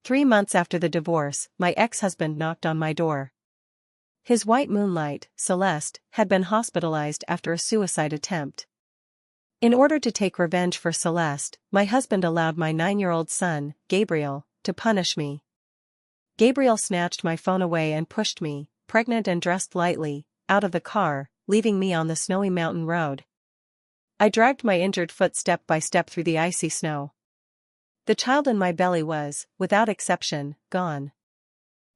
3 months after the divorce, my ex-husband knocked on my door. His white moonlight, Celeste, had been hospitalized after a suicide attempt. In order to take revenge for Celeste, my husband allowed my 9-year-old son, Gabriel, to punish me. Gabriel snatched my phone away and pushed me, pregnant and dressed lightly, out of the car, leaving me on the snowy mountain road. I dragged my injured foot step by step through the icy snow. The child in my belly was, without exception, gone.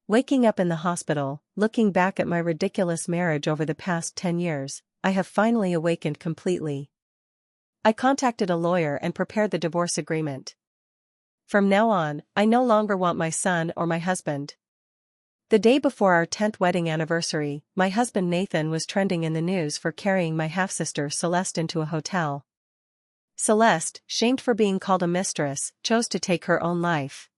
Waking up in the hospital, looking back at my ridiculous marriage over the past 10 years, I have finally awakened completely. I contacted a lawyer and prepared the divorce agreement. From now on, I no longer want my son or my husband. The day before our 10th wedding anniversary, my husband Nathan was trending in the news for carrying my half-sister Celeste into a hotel. Celeste, shamed for being called a mistress, chose to take her own life.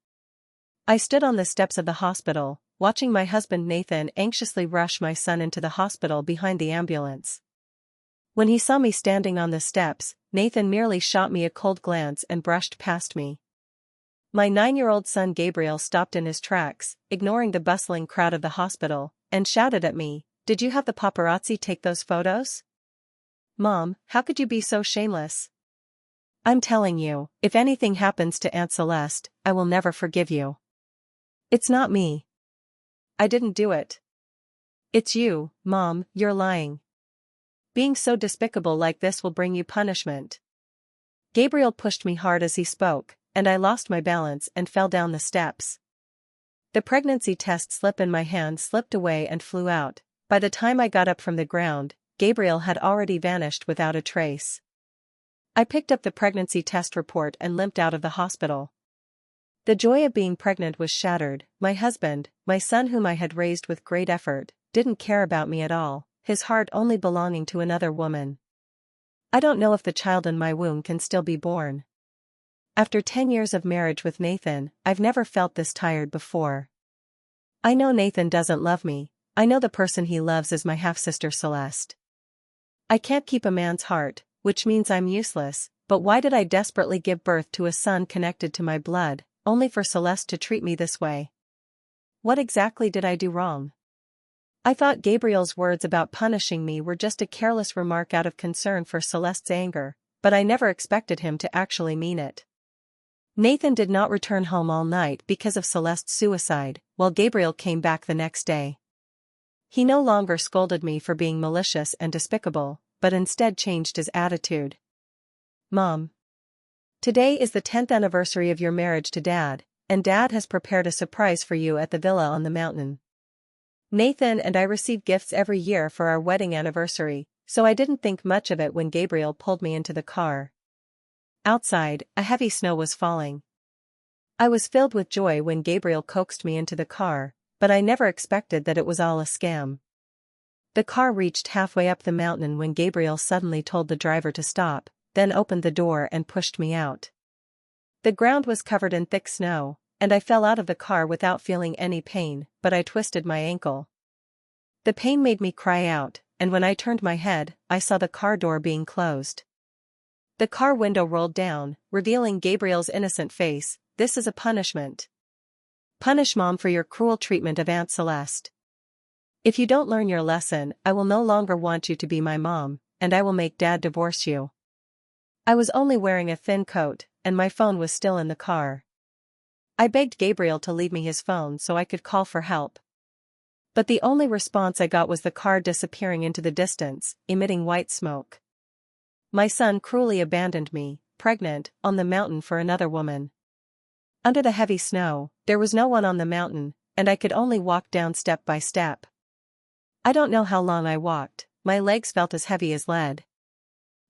I stood on the steps of the hospital, watching my husband Nathan anxiously rush my son into the hospital behind the ambulance. When he saw me standing on the steps, Nathan merely shot me a cold glance and brushed past me. My 9-year-old son Gabriel stopped in his tracks, ignoring the bustling crowd of the hospital, and shouted at me, "Did you have the paparazzi take those photos? Mom, how could you be so shameless? I'm telling you, if anything happens to Aunt Celeste, I will never forgive you." "It's not me. I didn't do it." "It's you, Mom, you're lying. Being so despicable like this will bring you punishment." Gabriel pushed me hard as he spoke, and I lost my balance and fell down the steps. The pregnancy test slip in my hand slipped away and flew out. By the time I got up from the ground, Gabriel had already vanished without a trace. I picked up the pregnancy test report and limped out of the hospital. The joy of being pregnant was shattered. My husband, my son whom I had raised with great effort, didn't care about me at all, his heart only belonging to another woman. I don't know if the child in my womb can still be born. After 10 years of marriage with Nathan, I've never felt this tired before. I know Nathan doesn't love me. I know the person he loves is my half-sister Celeste. I can't keep a man's heart, which means I'm useless, but why did I desperately give birth to a son connected to my blood, only for Celeste to treat me this way? What exactly did I do wrong? I thought Gabriel's words about punishing me were just a careless remark out of concern for Celeste's anger, but I never expected him to actually mean it. Nathan did not return home all night because of Celeste's suicide, while Gabriel came back the next day. He no longer scolded me for being malicious and despicable, but instead changed his attitude. "Mom, today is the 10th anniversary of your marriage to Dad, and Dad has prepared a surprise for you at the villa on the mountain. Nathan and I receive gifts every year for our wedding anniversary, so I didn't think much of it when Gabriel pulled me into the car." Outside, a heavy snow was falling. I was filled with joy when Gabriel coaxed me into the car, but I never expected that it was all a scam. The car reached halfway up the mountain when Gabriel suddenly told the driver to stop, then opened the door and pushed me out. The ground was covered in thick snow, and I fell out of the car without feeling any pain, but I twisted my ankle. The pain made me cry out, and when I turned my head, I saw the car door being closed. The car window rolled down, revealing Gabriel's innocent face. "This is a punishment. Punish Mom for your cruel treatment of Aunt Celeste. If you don't learn your lesson, I will no longer want you to be my mom, and I will make Dad divorce you." I was only wearing a thin coat, and my phone was still in the car. I begged Gabriel to leave me his phone so I could call for help. But the only response I got was the car disappearing into the distance, emitting white smoke. My son cruelly abandoned me, pregnant, on the mountain for another woman. Under the heavy snow, there was no one on the mountain, and I could only walk down step by step. I don't know how long I walked, my legs felt as heavy as lead.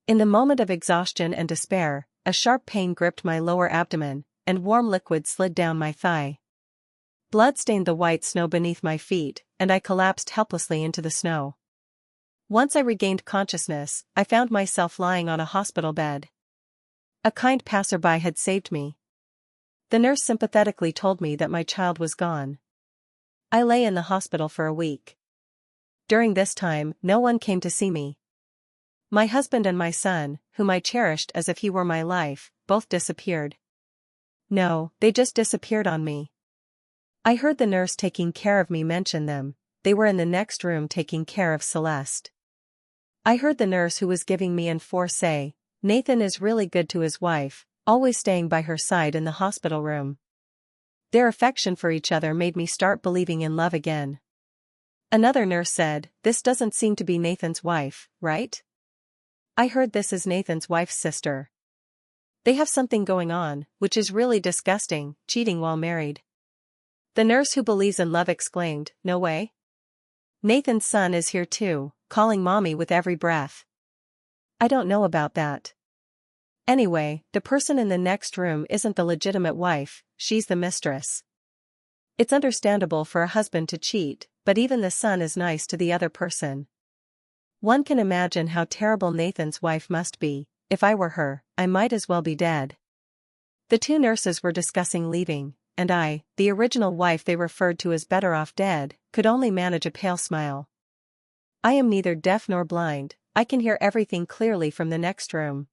In the moment of exhaustion and despair, a sharp pain gripped my lower abdomen, and warm liquid slid down my thigh. Blood stained the white snow beneath my feet, and I collapsed helplessly into the snow. Once I regained consciousness, I found myself lying on a hospital bed. A kind passerby had saved me. The nurse sympathetically told me that my child was gone. I lay in the hospital for a week. During this time, no one came to see me. My husband and my son, whom I cherished as if he were my life, both disappeared. No, they just disappeared on me. I heard the nurse taking care of me mention them. They were in the next room taking care of Celeste. I heard the nurse who was giving me N4 say, "Nathan is really good to his wife, always staying by her side in the hospital room." Their affection for each other made me start believing in love again. Another nurse said, "This doesn't seem to be Nathan's wife, right?" I heard this is Nathan's wife's sister. They have something going on, which is really disgusting, cheating while married. The nurse who believes in love exclaimed, "No way. Nathan's son is here too, calling mommy with every breath." I don't know about that. Anyway, the person in the next room isn't the legitimate wife, she's the mistress. It's understandable for a husband to cheat, but even the son is nice to the other person. One can imagine how terrible Nathan's wife must be. If I were her, I might as well be dead. The two nurses were discussing leaving, and I, the original wife they referred to as better off dead, could only manage a pale smile. I am neither deaf nor blind, I can hear everything clearly from the next room.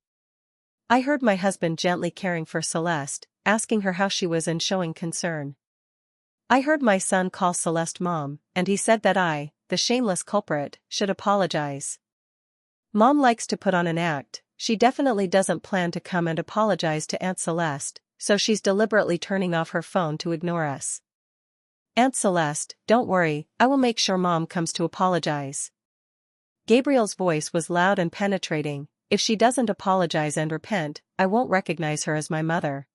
I heard my husband gently caring for Celeste, asking her how she was and showing concern. I heard my son call Celeste mom, and he said that I, the shameless culprit, should apologize. Mom likes to put on an act. She definitely doesn't plan to come and apologize to Aunt Celeste, so she's deliberately turning off her phone to ignore us. "Aunt Celeste, don't worry, I will make sure Mom comes to apologize." Gabriel's voice was loud and penetrating. "If she doesn't apologize and repent, I won't recognize her as my mother."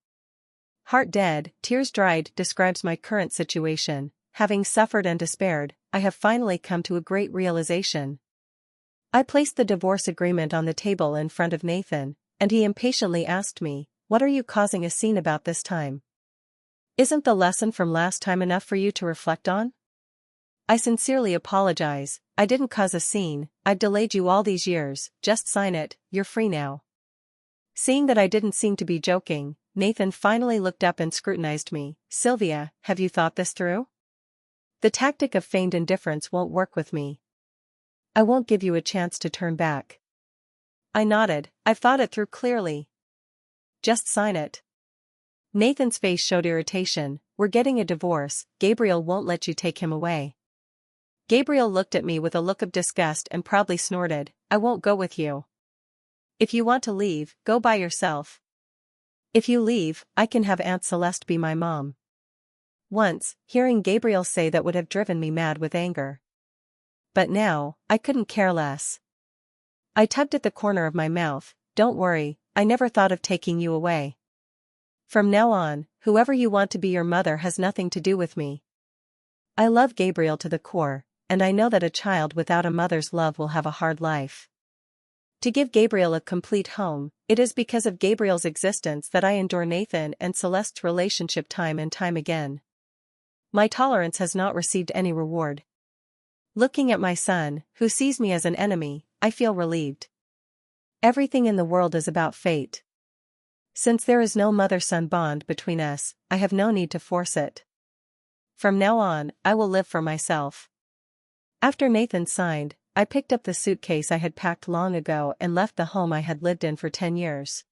Heart dead, tears dried describes my current situation. Having suffered and despaired, I have finally come to a great realization. I placed the divorce agreement on the table in front of Nathan, and he impatiently asked me, "What are you causing a scene about this time? Isn't the lesson from last time enough for you to reflect on?" I sincerely apologize, I didn't cause a scene, I've delayed you all these years, just sign it, you're free now. Seeing that I didn't seem to be joking, Nathan finally looked up and scrutinized me. "Sylvia, have you thought this through? The tactic of feigned indifference won't work with me. I won't give you a chance to turn back." I nodded, "I've thought it through clearly." "Just sign it." Nathan's face showed irritation. "We're getting a divorce, Gabriel won't let you take him away." Gabriel looked at me with a look of disgust and proudly snorted, "I won't go with you. If you want to leave, go by yourself. If you leave, I can have Aunt Celeste be my mom." Once, hearing Gabriel say that would have driven me mad with anger. But now, I couldn't care less. I tugged at the corner of my mouth. "Don't worry, I never thought of taking you away. From now on, whoever you want to be your mother has nothing to do with me." I love Gabriel to the core, and I know that a child without a mother's love will have a hard life. To give Gabriel a complete home, it is because of Gabriel's existence that I endure Nathan and Celeste's relationship time and time again. My tolerance has not received any reward. Looking at my son, who sees me as an enemy, I feel relieved. Everything in the world is about fate. Since there is no mother-son bond between us, I have no need to force it. From now on, I will live for myself. After Nathan signed, I picked up the suitcase I had packed long ago and left the home I had lived in for 10 years.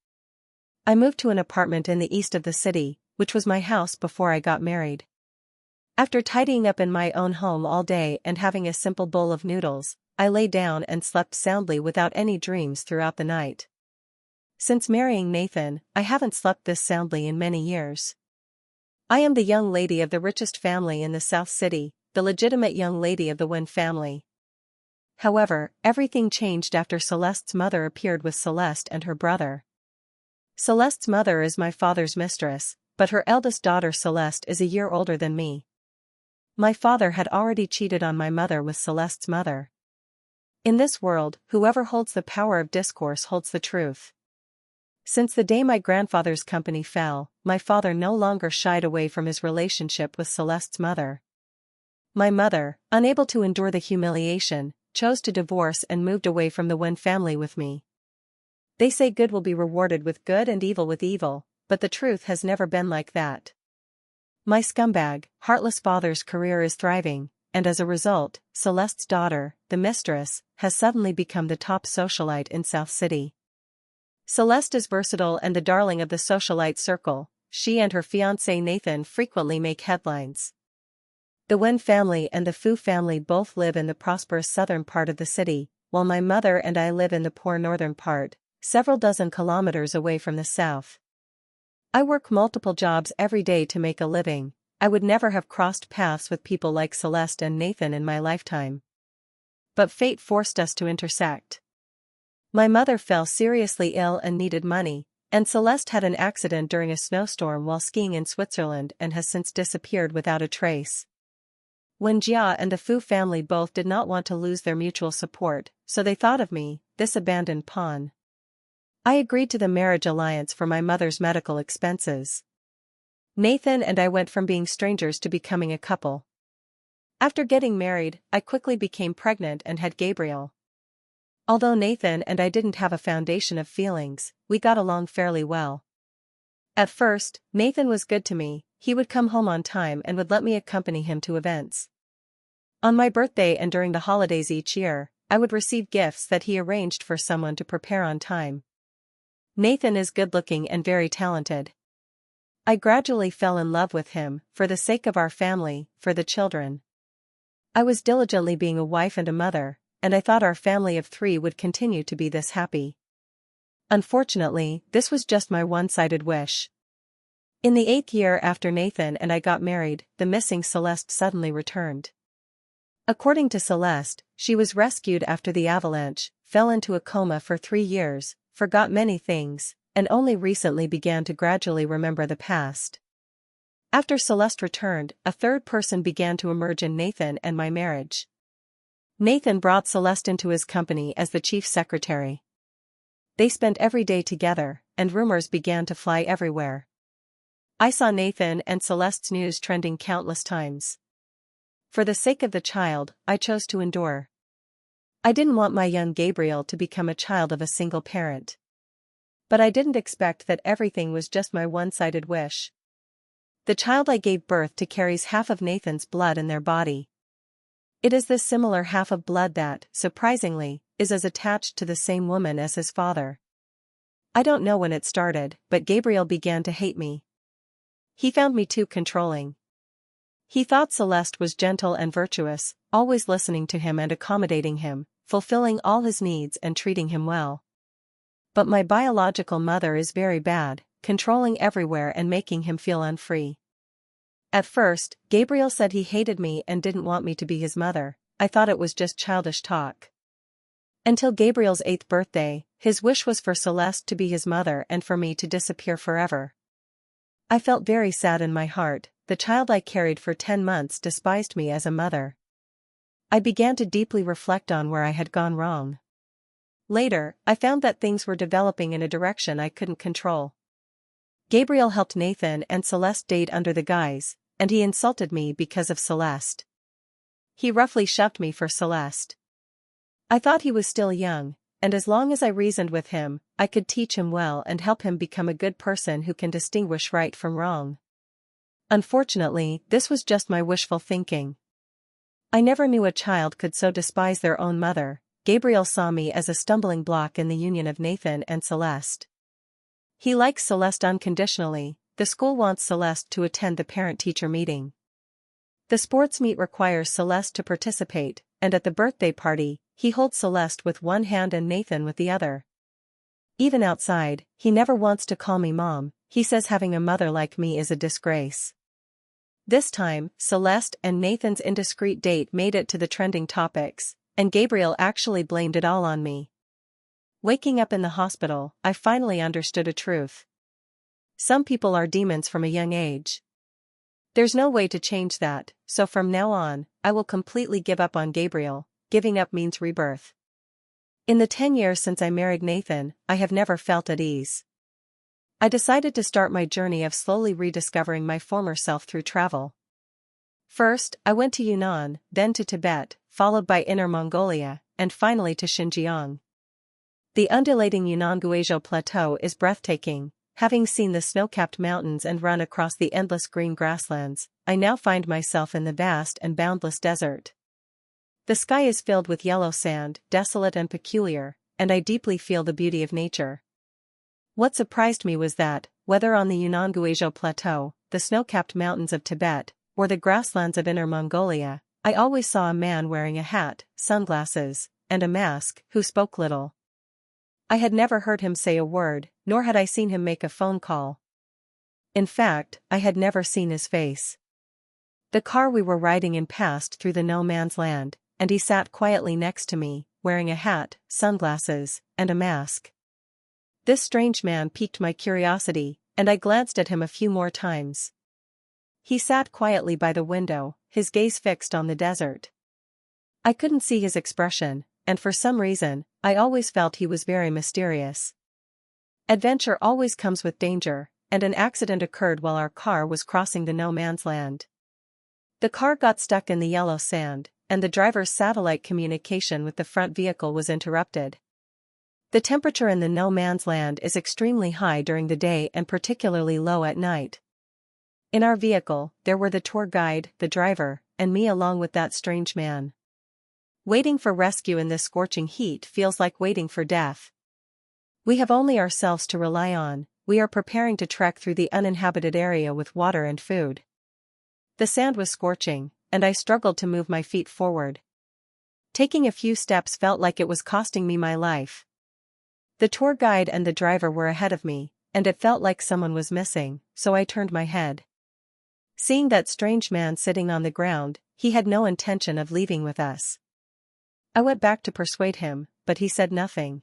I moved to an apartment in the east of the city, which was my house before I got married. After tidying up in my own home all day and having a simple bowl of noodles, I lay down and slept soundly without any dreams throughout the night. Since marrying Nathan, I haven't slept this soundly in many years. I am the young lady of the richest family in the South City, the legitimate young lady of the Wynn family. However, everything changed after Celeste's mother appeared with Celeste and her brother. Celeste's mother is my father's mistress, but her eldest daughter Celeste is a year older than me. My father had already cheated on my mother with Celeste's mother. In this world, whoever holds the power of discourse holds the truth. Since the day my grandfather's company fell, my father no longer shied away from his relationship with Celeste's mother. My mother, unable to endure the humiliation, chose to divorce and moved away from the Wynn family with me. They say good will be rewarded with good and evil with evil, but the truth has never been like that. My scumbag, heartless father's career is thriving, and as a result, Celeste's daughter, the mistress, has suddenly become the top socialite in South City. Celeste is versatile and the darling of the socialite circle. She and her fiancé Nathan frequently make headlines. The Wen family and the Fu family both live in the prosperous southern part of the city, while my mother and I live in the poor northern part, several dozen kilometers away from the south. I work multiple jobs every day to make a living. I would never have crossed paths with people like Celeste and Nathan in my lifetime. But fate forced us to intersect. My mother fell seriously ill and needed money, and Celeste had an accident during a snowstorm while skiing in Switzerland and has since disappeared without a trace. Wen Jia and the Fu family both did not want to lose their mutual support, so they thought of me, this abandoned pawn. I agreed to the marriage alliance for my mother's medical expenses. Nathan and I went from being strangers to becoming a couple. After getting married, I quickly became pregnant and had Gabriel. Although Nathan and I didn't have a foundation of feelings, we got along fairly well. At first, Nathan was good to me. He would come home on time and would let me accompany him to events. On my birthday and during the holidays each year, I would receive gifts that he arranged for someone to prepare on time. Nathan is good-looking and very talented. I gradually fell in love with him, for the sake of our family, for the children. I was diligently being a wife and a mother, and I thought our family of 3 would continue to be this happy. Unfortunately, this was just my one-sided wish. In the 8th year after Nathan and I got married, the missing Celeste suddenly returned. According to Celeste, she was rescued after the avalanche, fell into a coma for 3 years, forgot many things, and only recently began to gradually remember the past. After Celeste returned, a third person began to emerge in Nathan and my marriage. Nathan brought Celeste into his company as the chief secretary. They spent every day together, and rumors began to fly everywhere. I saw Nathan and Celeste's news trending countless times. For the sake of the child, I chose to endure. I didn't want my young Gabriel to become a child of a single parent. But I didn't expect that everything was just my one-sided wish. The child I gave birth to carries half of Nathan's blood in their body. It is this similar half of blood that, surprisingly, is as attached to the same woman as his father. I don't know when it started, but Gabriel began to hate me. He found me too controlling. He thought Celeste was gentle and virtuous, always listening to him and accommodating him, fulfilling all his needs and treating him well. But my biological mother is very bad, controlling everywhere and making him feel unfree. At first, Gabriel said he hated me and didn't want me to be his mother. I thought it was just childish talk. Until Gabriel's 8th birthday, his wish was for Celeste to be his mother and for me to disappear forever. I felt very sad in my heart. The child I carried for 10 months despised me as a mother. I began to deeply reflect on where I had gone wrong. Later, I found that things were developing in a direction I couldn't control. Gabriel helped Nathan and Celeste date under the guise, and he insulted me because of Celeste. He roughly shoved me for Celeste. I thought he was still young, and as long as I reasoned with him, I could teach him well and help him become a good person who can distinguish right from wrong. Unfortunately, this was just my wishful thinking. I never knew a child could so despise their own mother. Gabriel saw me as a stumbling block in the union of Nathan and Celeste. He likes Celeste unconditionally. The school wants Celeste to attend the parent-teacher meeting. The sports meet requires Celeste to participate, and at the birthday party, he holds Celeste with one hand and Nathan with the other. Even outside, he never wants to call me mom. He says having a mother like me is a disgrace. This time, Celeste and Nathan's indiscreet date made it to the trending topics, and Gabriel actually blamed it all on me. Waking up in the hospital, I finally understood a truth. Some people are demons from a young age. There's no way to change that, so from now on, I will completely give up on Gabriel. Giving up means rebirth. In the 10 years since I married Nathan, I have never felt at ease. I decided to start my journey of slowly rediscovering my former self through travel. First, I went to Yunnan, then to Tibet, followed by Inner Mongolia, and finally to Xinjiang. The undulating Yunnan Guizhou Plateau is breathtaking. Having seen the snow-capped mountains and run across the endless green grasslands, I now find myself in the vast and boundless desert. The sky is filled with yellow sand, desolate and peculiar, and I deeply feel the beauty of nature. What surprised me was that, whether on the Yunnan Guizhou Plateau, the snow-capped mountains of Tibet, or the grasslands of Inner Mongolia, I always saw a man wearing a hat, sunglasses, and a mask, who spoke little. I had never heard him say a word, nor had I seen him make a phone call. In fact, I had never seen his face. The car we were riding in passed through the no man's land, and he sat quietly next to me, wearing a hat, sunglasses, and a mask. This strange man piqued my curiosity, and I glanced at him a few more times. He sat quietly by the window, his gaze fixed on the desert. I couldn't see his expression, and for some reason, I always felt he was very mysterious. Adventure always comes with danger, and an accident occurred while our car was crossing the no man's land. The car got stuck in the yellow sand, and the driver's satellite communication with the front vehicle was interrupted. The temperature in the no man's land is extremely high during the day and particularly low at night. In our vehicle, there were the tour guide, the driver, and me along with that strange man. Waiting for rescue in this scorching heat feels like waiting for death. We have only ourselves to rely on. We are preparing to trek through the uninhabited area with water and food. The sand was scorching, and I struggled to move my feet forward. Taking a few steps felt like it was costing me my life. The tour guide and the driver were ahead of me, and it felt like someone was missing, so I turned my head. Seeing that strange man sitting on the ground, he had no intention of leaving with us. I went back to persuade him, but he said nothing.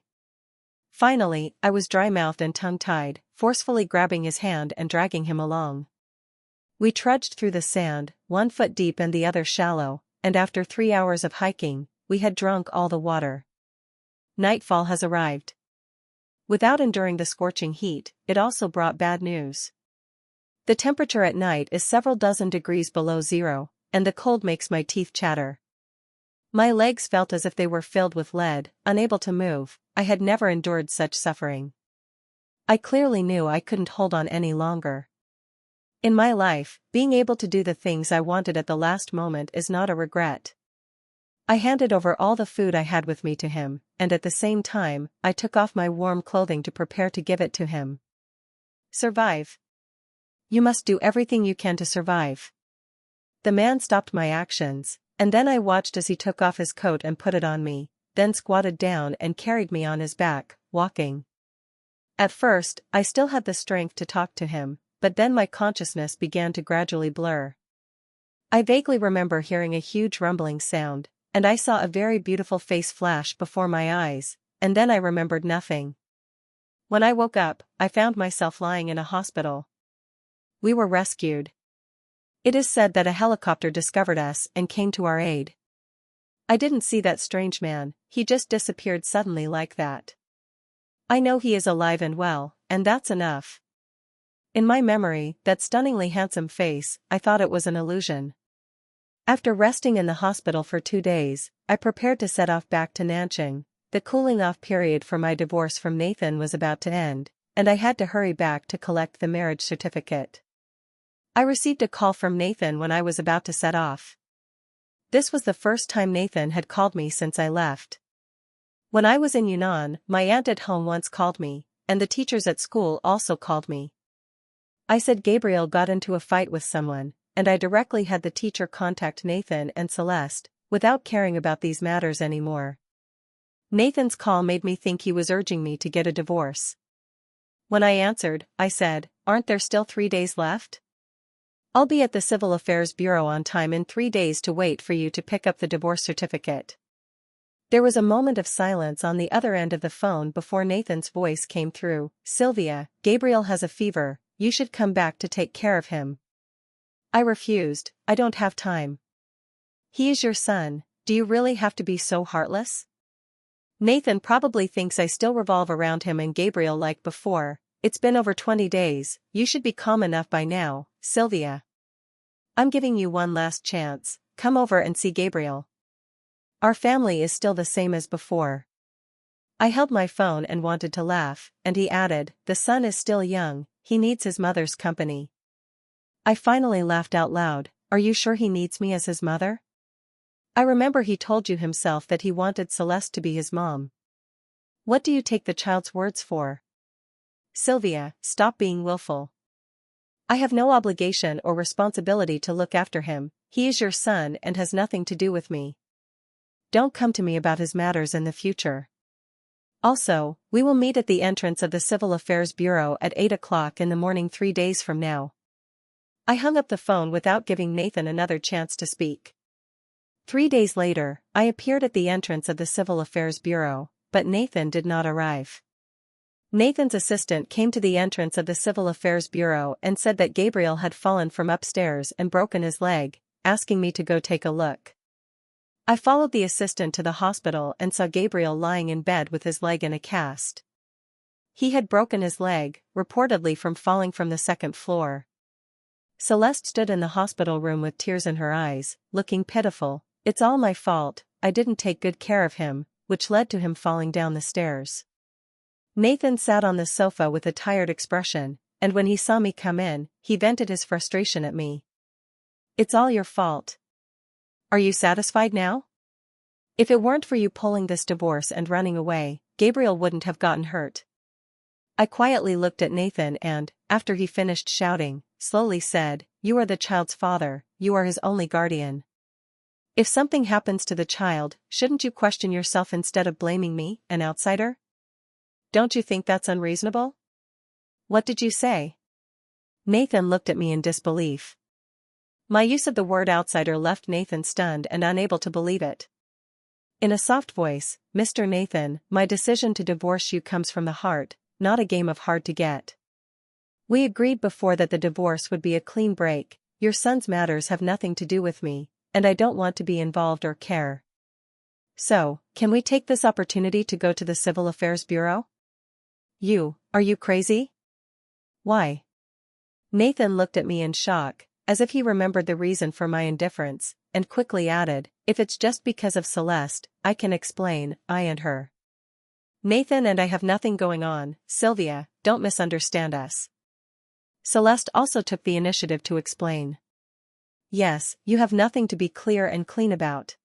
Finally, I was dry-mouthed and tongue-tied, forcefully grabbing his hand and dragging him along. We trudged through the sand, 1 foot deep and the other shallow, and after 3 hours of hiking, we had drunk all the water. Nightfall has arrived. Without enduring the scorching heat, it also brought bad news. The temperature at night is several dozen degrees below zero, and the cold makes my teeth chatter. My legs felt as if they were filled with lead, unable to move. I had never endured such suffering. I clearly knew I couldn't hold on any longer. In my life, being able to do the things I wanted at the last moment is not a regret. I handed over all the food I had with me to him, and at the same time, I took off my warm clothing to prepare to give it to him. Survive. You must do everything you can to survive. The man stopped my actions, and then I watched as he took off his coat and put it on me, then squatted down and carried me on his back, walking. At first, I still had the strength to talk to him, but then my consciousness began to gradually blur. I vaguely remember hearing a huge rumbling sound, and I saw a very beautiful face flash before my eyes, and then I remembered nothing. When I woke up, I found myself lying in a hospital. We were rescued. It is said that a helicopter discovered us and came to our aid. I didn't see that strange man, he just disappeared suddenly like that. I know he is alive and well, and that's enough. In my memory, that stunningly handsome face, I thought it was an illusion. After resting in the hospital for 2 days, I prepared to set off back to Nanching. The cooling-off period for my divorce from Nathan was about to end, and I had to hurry back to collect the marriage certificate. I received a call from Nathan when I was about to set off. This was the first time Nathan had called me since I left. When I was in Yunnan, my aunt at home once called me, and the teachers at school also called me. I said Gabriel got into a fight with someone, and I directly had the teacher contact Nathan and Celeste, without caring about these matters anymore. Nathan's call made me think he was urging me to get a divorce. When I answered, I said, "Aren't there still 3 days left? I'll be at the Civil Affairs Bureau on time in 3 days to wait for you to pick up the divorce certificate." There was a moment of silence on the other end of the phone before Nathan's voice came through. "Sylvia, Gabriel has a fever, you should come back to take care of him." I refused. "I don't have time. He is your son, do you really have to be so heartless?" Nathan probably thinks I still revolve around him and Gabriel like before. "It's been over 20 days, you should be calm enough by now, Sylvia. I'm giving you one last chance, come over and see Gabriel. Our family is still the same as before." I held my phone and wanted to laugh, and he added, "The son is still young, he needs his mother's company." I finally laughed out loud. "Are you sure he needs me as his mother? I remember he told you himself that he wanted Celeste to be his mom. What do you take the child's words for? Sylvia, stop being willful. I have no obligation or responsibility to look after him. He is your son and has nothing to do with me. Don't come to me about his matters in the future. Also, we will meet at the entrance of the Civil Affairs Bureau at 8 o'clock in the morning 3 days from now. I hung up the phone without giving Nathan another chance to speak. 3 days later, I appeared at the entrance of the Civil Affairs Bureau, but Nathan did not arrive. Nathan's assistant came to the entrance of the Civil Affairs Bureau and said that Gabriel had fallen from upstairs and broken his leg, asking me to go take a look. I followed the assistant to the hospital and saw Gabriel lying in bed with his leg in a cast. He had broken his leg, reportedly from falling from the second floor. Celeste stood in the hospital room with tears in her eyes, looking pitiful. It's all my fault, I didn't take good care of him, which led to him falling down the stairs. Nathan sat on the sofa with a tired expression, and when he saw me come in, he vented his frustration at me. It's all your fault. Are you satisfied now? If it weren't for you pulling this divorce and running away, Gabriel wouldn't have gotten hurt. I quietly looked at Nathan and, after he finished shouting, slowly said, "You are the child's father, you are his only guardian. If something happens to the child, shouldn't you question yourself instead of blaming me, an outsider? Don't you think that's unreasonable?" "What did you say?" Nathan looked at me in disbelief. My use of the word outsider left Nathan stunned and unable to believe it. In a soft voice, "Mr. Nathan, my decision to divorce you comes from the heart, not a game of hard to get. We agreed before that the divorce would be a clean break. Your son's matters have nothing to do with me, and I don't want to be involved or care. So, can we take this opportunity to go to the Civil Affairs Bureau?" Are you crazy?" "Why?" Nathan looked at me in shock, as if he remembered the reason for my indifference, and quickly added, "If it's just because of Celeste, I can explain, I and her. Nathan and I have nothing going on, Sylvia, don't misunderstand us." Celeste also took the initiative to explain. "Yes, you have nothing to be clear and clean about.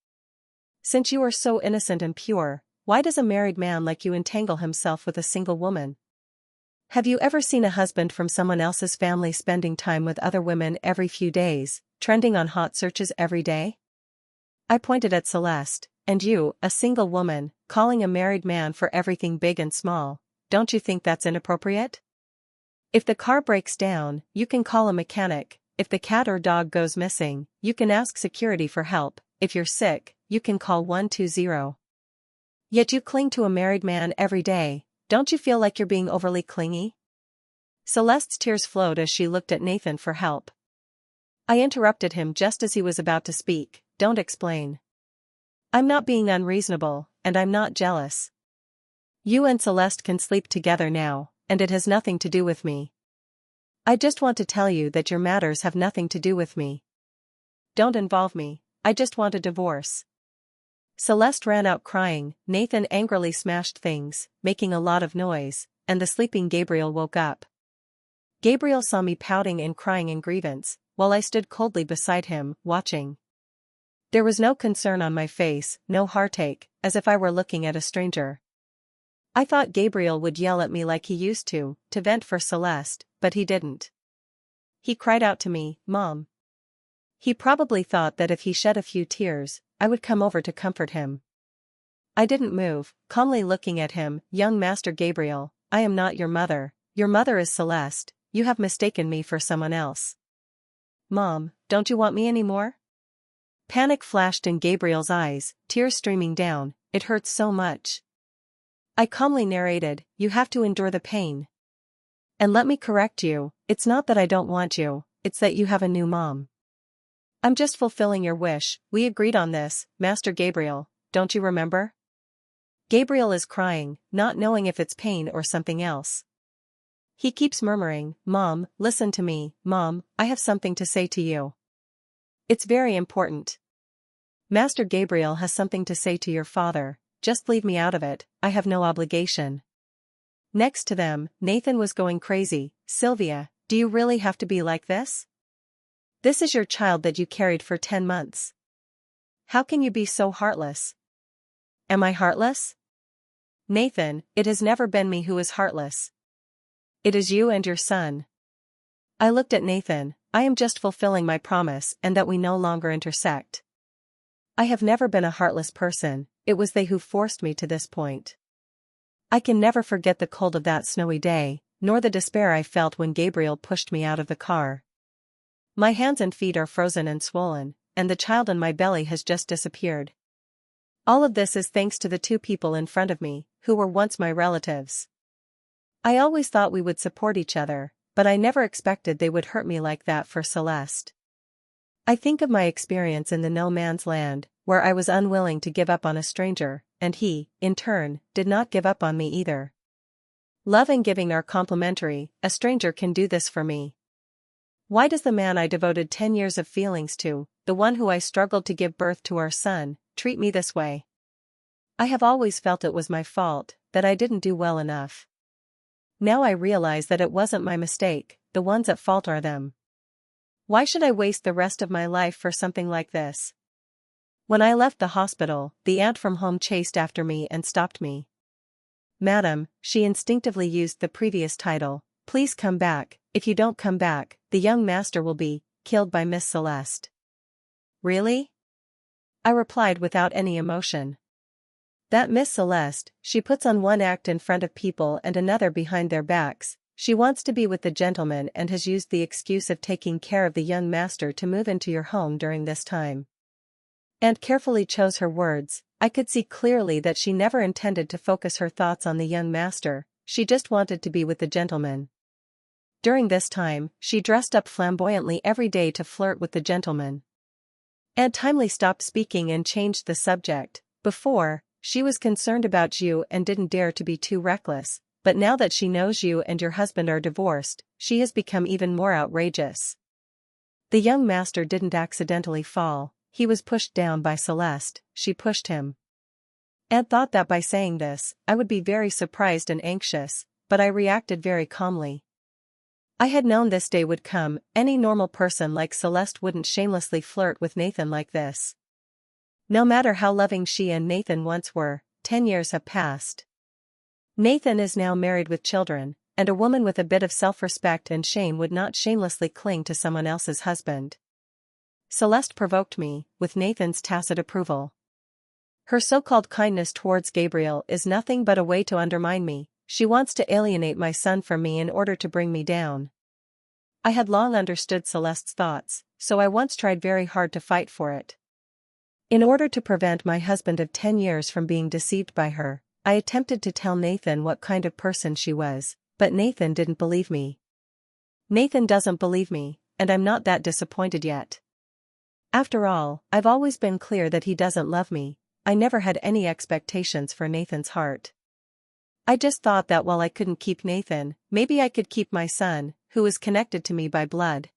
Since you are so innocent and pure, why does a married man like you entangle himself with a single woman? Have you ever seen a husband from someone else's family spending time with other women every few days, trending on hot searches every day?" I pointed at Celeste, "And you, a single woman, calling a married man for everything big and small, don't you think that's inappropriate? If the car breaks down, you can call a mechanic. If the cat or dog goes missing, you can ask security for help. If you're sick, you can call 120. Yet you cling to a married man every day. Don't you feel like you're being overly clingy?" Celeste's tears flowed as she looked at Nathan for help. I interrupted him just as he was about to speak. "Don't explain. I'm not being unreasonable, and I'm not jealous. You and Celeste can sleep together now, and it has nothing to do with me. I just want to tell you that your matters have nothing to do with me. Don't involve me, I just want a divorce." Celeste ran out crying. Nathan angrily smashed things, making a lot of noise, and the sleeping Gabriel woke up. Gabriel saw me pouting and crying in grievance, while I stood coldly beside him, watching. There was no concern on my face, no heartache, as if I were looking at a stranger. I thought Gabriel would yell at me like he used to vent for Celeste, but he didn't. He cried out to me, "Mom." He probably thought that if he shed a few tears, I would come over to comfort him. I didn't move, calmly looking at him. "Young Master Gabriel, I am not your mother is Celeste, you have mistaken me for someone else." "Mom, don't you want me anymore?" Panic flashed in Gabriel's eyes, tears streaming down. "It hurts so much." I calmly narrated, "You have to endure the pain. And let me correct you, it's not that I don't want you, it's that you have a new mom. I'm just fulfilling your wish. We agreed on this, Master Gabriel, don't you remember?" Gabriel is crying, not knowing if it's pain or something else. He keeps murmuring, "Mom, listen to me, Mom, I have something to say to you. It's very important. Master Gabriel has something to say to your father, just leave me out of it, I have no obligation." Next to them, Nathan was going crazy. "Sylvia, do you really have to be like this? This is your child that you carried for 10 months. How can you be so heartless?" "Am I heartless?" "Nathan, it has never been me who is heartless. It is you and your son. I looked at Nathan. I am just fulfilling my promise and that we no longer intersect. I have never been a heartless person, it was they who forced me to this point. I can never forget the cold of that snowy day, nor the despair I felt when Gabriel pushed me out of the car. My hands and feet are frozen and swollen, and the child in my belly has just disappeared. All of this is thanks to the two people in front of me, who were once my relatives. I always thought we would support each other, but I never expected they would hurt me like that for Celeste. I think of my experience in the no man's land, where I was unwilling to give up on a stranger, and he, in turn, did not give up on me either. Love and giving are complementary, a stranger can do this for me. Why does the man I devoted 10 years of feelings to, the one who I struggled to give birth to our son, treat me this way? I have always felt it was my fault, that I didn't do well enough. Now I realize that it wasn't my mistake, the ones at fault are them. Why should I waste the rest of my life for something like this? When I left the hospital, the aunt from home chased after me and stopped me. Madam, she instinctively used the previous title, please come back, if you don't come back, the young master will be killed by Miss Celeste. Really? I replied without any emotion. That Miss Celeste, she puts on one act in front of people and another behind their backs. She wants to be with the gentleman and has used the excuse of taking care of the young master to move into your home during this time. Aunt carefully chose her words. I could see clearly that she never intended to focus her thoughts on the young master, she just wanted to be with the gentleman. During this time, she dressed up flamboyantly every day to flirt with the gentleman. Aunt timely stopped speaking and changed the subject. Before, she was concerned about you and didn't dare to be too reckless, but now that she knows you and your husband are divorced, she has become even more outrageous. The young master didn't accidentally fall, he was pushed down by Celeste, she pushed him. Aunt thought that by saying this, I would be very surprised and anxious, but I reacted very calmly. I had known this day would come, any normal person like Celeste wouldn't shamelessly flirt with Nathan like this. No matter how loving she and Nathan once were, 10 years have passed. Nathan is now married with children, and a woman with a bit of self-respect and shame would not shamelessly cling to someone else's husband. Celeste provoked me, with Nathan's tacit approval. Her so-called kindness towards Gabriel is nothing but a way to undermine me, she wants to alienate my son from me in order to bring me down. I had long understood Celeste's thoughts, so I once tried very hard to fight for it. In order to prevent my husband of 10 years from being deceived by her, I attempted to tell Nathan what kind of person she was, but Nathan didn't believe me. Nathan doesn't believe me, and I'm not that disappointed yet. After all, I've always been clear that he doesn't love me, I never had any expectations for Nathan's heart. I just thought that while I couldn't keep Nathan, maybe I could keep my son, who is connected to me by blood.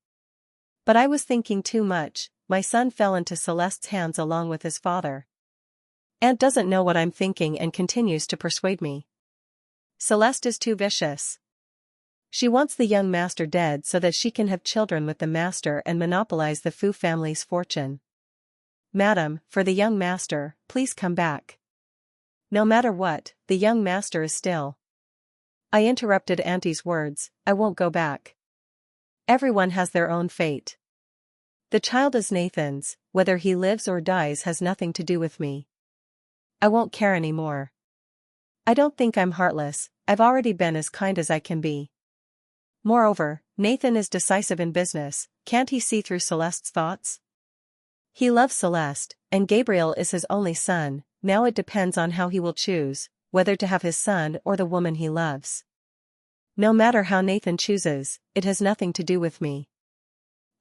But I was thinking too much, my son fell into Celeste's hands along with his father. Aunt doesn't know what I'm thinking and continues to persuade me. Celeste is too vicious. She wants the young master dead so that she can have children with the master and monopolize the Fu family's fortune. Madam, for the young master, please come back. No matter what, the young master is still. I interrupted Auntie's words, I won't go back. Everyone has their own fate. The child is Nathan's, whether he lives or dies has nothing to do with me. I won't care anymore. I don't think I'm heartless, I've already been as kind as I can be. Moreover, Nathan is decisive in business, can't he see through Celeste's thoughts? He loves Celeste, and Gabriel is his only son, now it depends on how he will choose, whether to have his son or the woman he loves. No matter how Nathan chooses, it has nothing to do with me.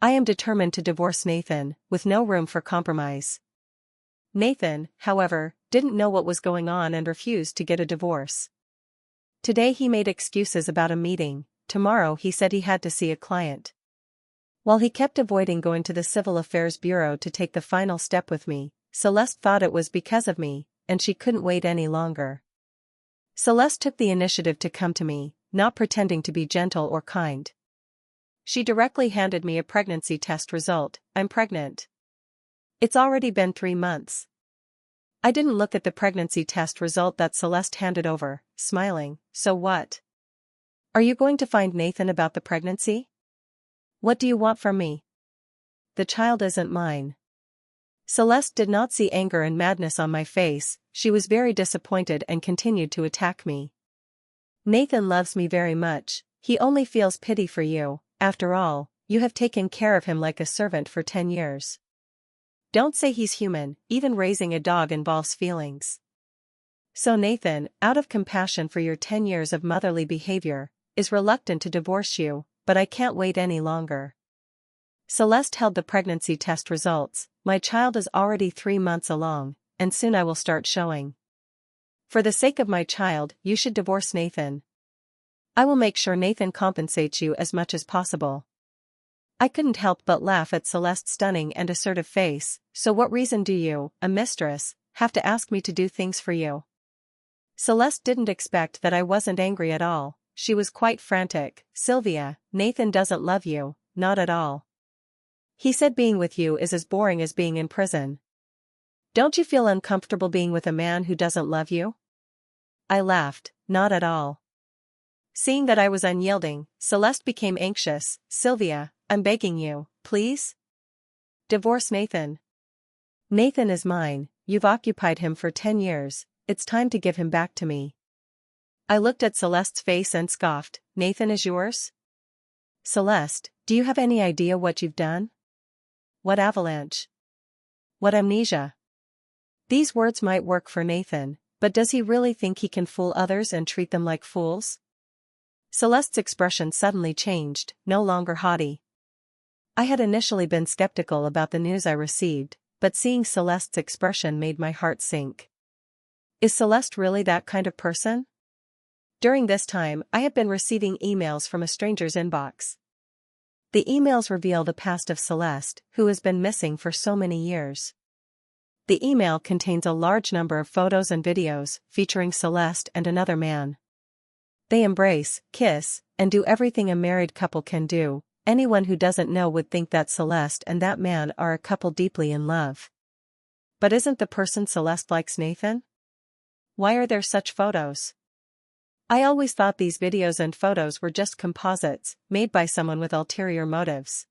I am determined to divorce Nathan, with no room for compromise. Nathan, however, didn't know what was going on and refused to get a divorce. Today he made excuses about a meeting, tomorrow he said he had to see a client. While he kept avoiding going to the Civil Affairs Bureau to take the final step with me, Celeste thought it was because of me, and she couldn't wait any longer. Celeste took the initiative to come to me, not pretending to be gentle or kind. She directly handed me a pregnancy test result, I'm pregnant. It's already been 3 months. I didn't look at the pregnancy test result that Celeste handed over, smiling, so what? Are you going to find Nathan about the pregnancy? What do you want from me? The child isn't mine. Celeste did not see anger and madness on my face, she was very disappointed and continued to attack me. Nathan loves me very much, he only feels pity for you, after all, you have taken care of him like a servant for 10 years. Don't say he's human, even raising a dog involves feelings. So Nathan, out of compassion for your 10 years of motherly behavior, is reluctant to divorce you, but I can't wait any longer. Celeste held the pregnancy test results, my child is already 3 months along, and soon I will start showing. For the sake of my child, you should divorce Nathan. I will make sure Nathan compensates you as much as possible. I couldn't help but laugh at Celeste's stunning and assertive face, so what reason do you, a mistress, have to ask me to do things for you? Celeste didn't expect that I wasn't angry at all, she was quite frantic. Sylvia, Nathan doesn't love you, not at all. He said being with you is as boring as being in prison. Don't you feel uncomfortable being with a man who doesn't love you? I laughed, not at all. Seeing that I was unyielding, Celeste became anxious. Sylvia, I'm begging you, please? Divorce Nathan. Nathan is mine, you've occupied him for 10 years, it's time to give him back to me. I looked at Celeste's face and scoffed, Nathan is yours? Celeste, do you have any idea what you've done? What avalanche? What amnesia? These words might work for Nathan, but does he really think he can fool others and treat them like fools? Celeste's expression suddenly changed, no longer haughty. I had initially been skeptical about the news I received, but seeing Celeste's expression made my heart sink. Is Celeste really that kind of person? During this time, I have been receiving emails from a stranger's inbox. The emails reveal the past of Celeste, who has been missing for so many years. The email contains a large number of photos and videos featuring Celeste and another man. They embrace, kiss, and do everything a married couple can do. Anyone who doesn't know would think that Celeste and that man are a couple deeply in love. But isn't the person Celeste likes Nathan? Why are there such photos? I always thought these videos and photos were just composites, made by someone with ulterior motives.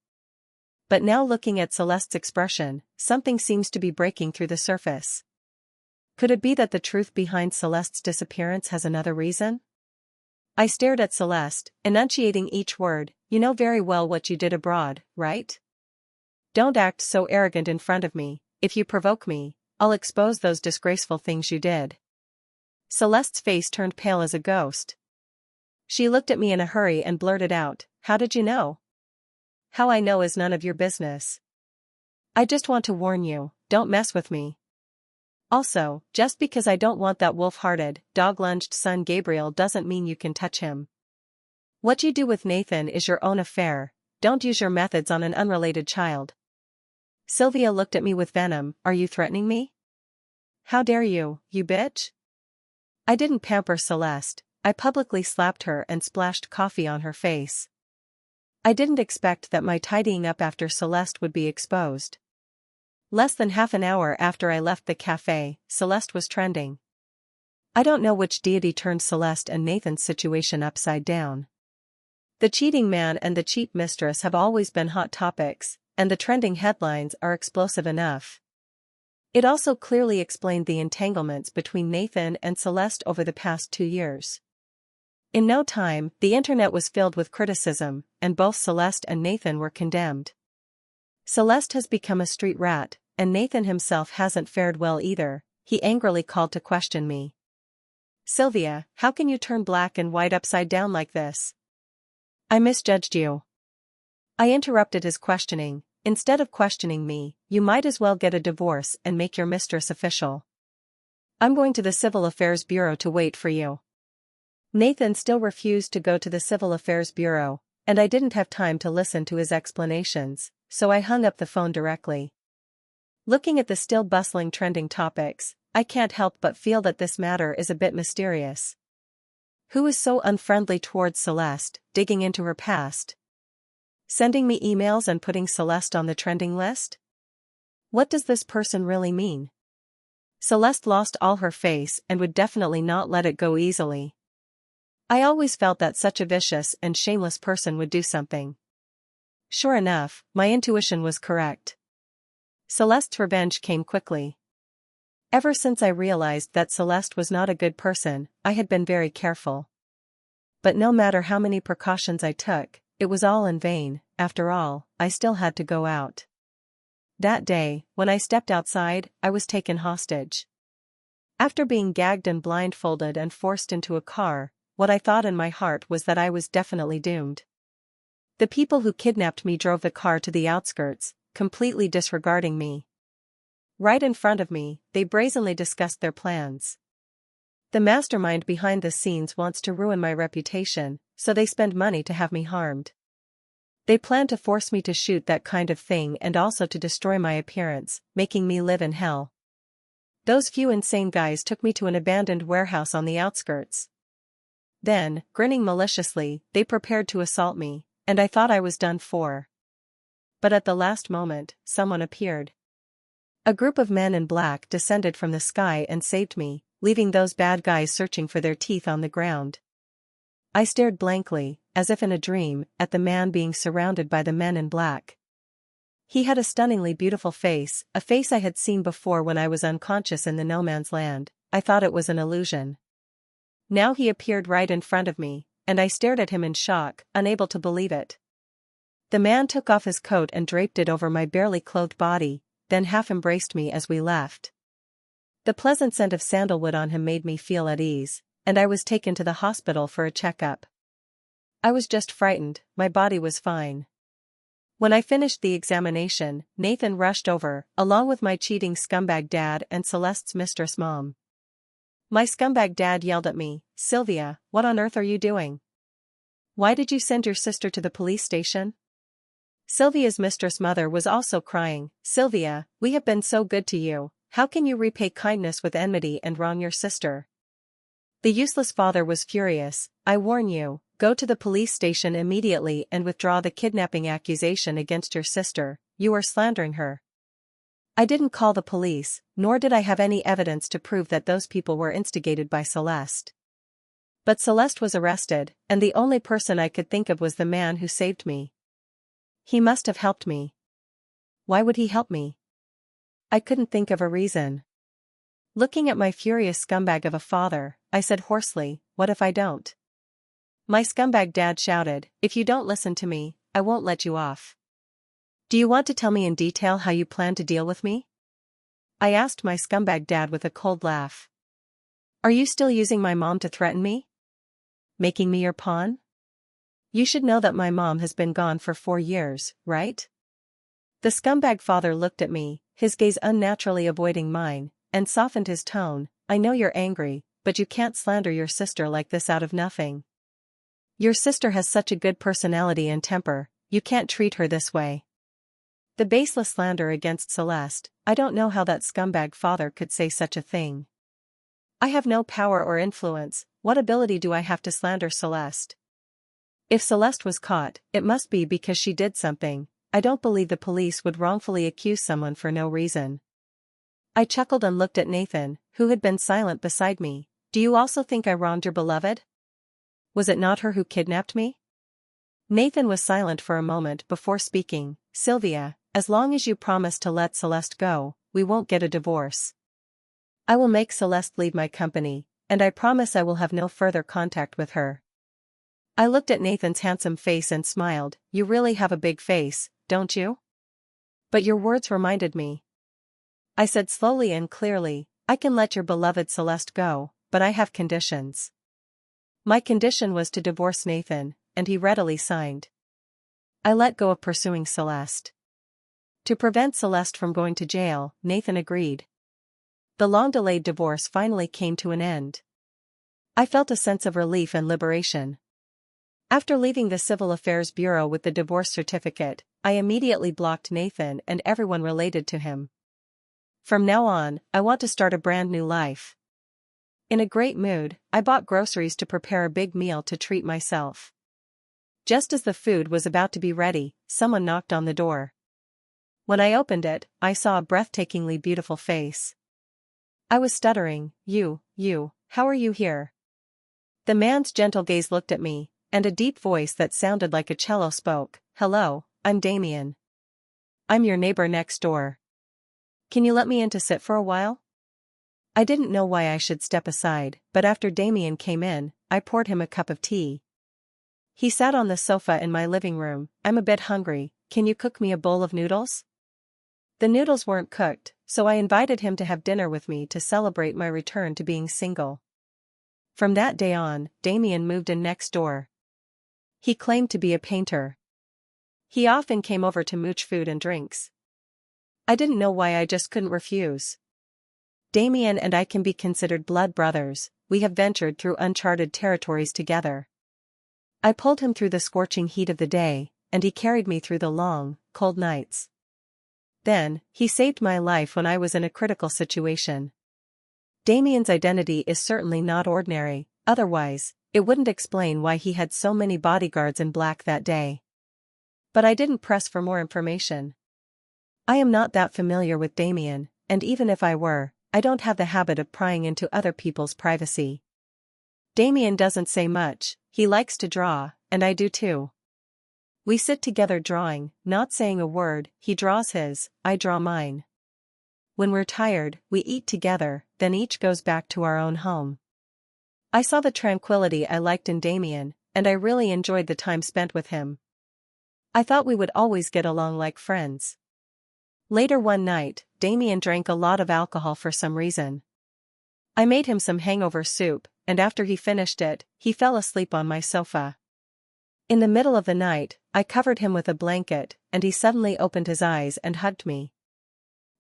But now looking at Celeste's expression, something seems to be breaking through the surface. Could it be that the truth behind Celeste's disappearance has another reason? I stared at Celeste, enunciating each word, you know very well what you did abroad, right? Don't act so arrogant in front of me, if you provoke me, I'll expose those disgraceful things you did. Celeste's face turned pale as a ghost. She looked at me in a hurry and blurted out, how did you know? How I know is none of your business. I just want to warn you, don't mess with me. Also, just because I don't want that wolf-hearted, dog-lunged son Gabriel doesn't mean you can touch him. What you do with Nathan is your own affair, don't use your methods on an unrelated child. Sylvia looked at me with venom, are you threatening me? How dare you, you bitch? I didn't pamper Celeste, I publicly slapped her and splashed coffee on her face. I didn't expect that my tidying up after Celeste would be exposed. Less than half an hour after I left the cafe, Celeste was trending. I don't know which deity turned Celeste and Nathan's situation upside down. The cheating man and the cheap mistress have always been hot topics, and the trending headlines are explosive enough. It also clearly explained the entanglements between Nathan and Celeste over the past 2 years. In no time, the internet was filled with criticism, and both Celeste and Nathan were condemned. Celeste has become a street rat, and Nathan himself hasn't fared well either, he angrily called to question me. Sylvia, how can you turn black and white upside down like this? I misjudged you. I interrupted his questioning. Instead of questioning me, you might as well get a divorce and make your mistress official. I'm going to the Civil Affairs Bureau to wait for you. Nathan still refused to go to the Civil Affairs Bureau, and I didn't have time to listen to his explanations, so I hung up the phone directly. Looking at the still bustling trending topics, I can't help but feel that this matter is a bit mysterious. Who is so unfriendly towards Celeste, digging into her past? Sending me emails and putting Celeste on the trending list? What does this person really mean? Celeste lost all her face and would definitely not let it go easily. I always felt that such a vicious and shameless person would do something. Sure enough, my intuition was correct. Celeste's revenge came quickly. Ever since I realized that Celeste was not a good person, I had been very careful. But no matter how many precautions I took, it was all in vain. After all, I still had to go out. That day, when I stepped outside, I was taken hostage. After being gagged and blindfolded and forced into a car, what I thought in my heart was that I was definitely doomed. The people who kidnapped me drove the car to the outskirts, completely disregarding me. Right in front of me, they brazenly discussed their plans. The mastermind behind the scenes wants to ruin my reputation, so they spend money to have me harmed. They plan to force me to shoot that kind of thing and also to destroy my appearance, making me live in hell. Those few insane guys took me to an abandoned warehouse on the outskirts. Then, grinning maliciously, they prepared to assault me, and I thought I was done for. But at the last moment, someone appeared. A group of men in black descended from the sky and saved me, leaving those bad guys searching for their teeth on the ground. I stared blankly, as if in a dream, at the man being surrounded by the men in black. He had a stunningly beautiful face, a face I had seen before when I was unconscious in the no man's land. I thought it was an illusion. Now he appeared right in front of me, and I stared at him in shock, unable to believe it. The man took off his coat and draped it over my barely clothed body, then half embraced me as we left. The pleasant scent of sandalwood on him made me feel at ease, and I was taken to the hospital for a checkup. I was just frightened, my body was fine. When I finished the examination, Nathan rushed over, along with my cheating scumbag dad and Celeste's mistress mom. My scumbag dad yelled at me, "Sylvia, what on earth are you doing? Why did you send your sister to the police station?" Sylvia's mistress mother was also crying, "Sylvia, we have been so good to you, how can you repay kindness with enmity and wrong your sister?" The useless father was furious. "I warn you, go to the police station immediately and withdraw the kidnapping accusation against your sister, you are slandering her." I didn't call the police, nor did I have any evidence to prove that those people were instigated by Celeste. But Celeste was arrested, and the only person I could think of was the man who saved me. He must have helped me. Why would he help me? I couldn't think of a reason. Looking at my furious scumbag of a father, I said hoarsely, "What if I don't?" My scumbag dad shouted, "If you don't listen to me, I won't let you off." "Do you want to tell me in detail how you plan to deal with me?" I asked my scumbag dad with a cold laugh. "Are you still using my mom to threaten me? Making me your pawn? You should know that my mom has been gone for 4 years, right?" The scumbag father looked at me, his gaze unnaturally avoiding mine, and softened his tone. "I know you're angry, but you can't slander your sister like this out of nothing. Your sister has such a good personality and temper, you can't treat her this way." The baseless slander against Celeste, I don't know how that scumbag father could say such a thing. I have no power or influence, what ability do I have to slander Celeste? If Celeste was caught, it must be because she did something. I don't believe the police would wrongfully accuse someone for no reason. I chuckled and looked at Nathan, who had been silent beside me. "Do you also think I wronged your beloved? Was it not her who kidnapped me?" Nathan was silent for a moment before speaking. "Sylvia, as long as you promise to let Celeste go, we won't get a divorce. I will make Celeste leave my company, and I promise I will have no further contact with her." I looked at Nathan's handsome face and smiled. "You really have a big face, don't you? But your words reminded me." I said slowly and clearly, "I can let your beloved Celeste go, but I have conditions." My condition was to divorce Nathan, and he readily signed. I let go of pursuing Celeste. To prevent Celeste from going to jail, Nathan agreed. The long-delayed divorce finally came to an end. I felt a sense of relief and liberation. After leaving the Civil Affairs Bureau with the divorce certificate, I immediately blocked Nathan and everyone related to him. From now on, I want to start a brand new life. In a great mood, I bought groceries to prepare a big meal to treat myself. Just as the food was about to be ready, someone knocked on the door. When I opened it, I saw a breathtakingly beautiful face. I was stuttering. You, how are you here?" The man's gentle gaze looked at me, and a deep voice that sounded like a cello spoke. "Hello, I'm Damien. I'm your neighbor next door. Can you let me in to sit for a while? I didn't know why I should step aside, but after Damien came in, I poured him a cup of tea. He sat on the sofa in my living room. I'm a bit hungry, can you cook me a bowl of noodles? The noodles weren't cooked, so I invited him to have dinner with me to celebrate my return to being single. From that day on, Damien moved in next door. He claimed to be a painter. He often came over to mooch food and drinks. I didn't know why, I just couldn't refuse. Damien and I can be considered blood brothers. We have ventured through uncharted territories together. I pulled him through the scorching heat of the day, and he carried me through the long, cold nights. Then, he saved my life when I was in a critical situation. Damien's identity is certainly not ordinary, otherwise, it wouldn't explain why he had so many bodyguards in black that day. But I didn't press for more information. I am not that familiar with Damien, and even if I were, I don't have the habit of prying into other people's privacy. Damien doesn't say much, he likes to draw, and I do too. We sit together drawing, not saying a word. He draws his, I draw mine. When we're tired, we eat together, then each goes back to our own home. I saw the tranquility I liked in Damien, and I really enjoyed the time spent with him. I thought we would always get along like friends. Later one night, Damien drank a lot of alcohol for some reason. I made him some hangover soup, and after he finished it, he fell asleep on my sofa. In the middle of the night, I covered him with a blanket, and he suddenly opened his eyes and hugged me.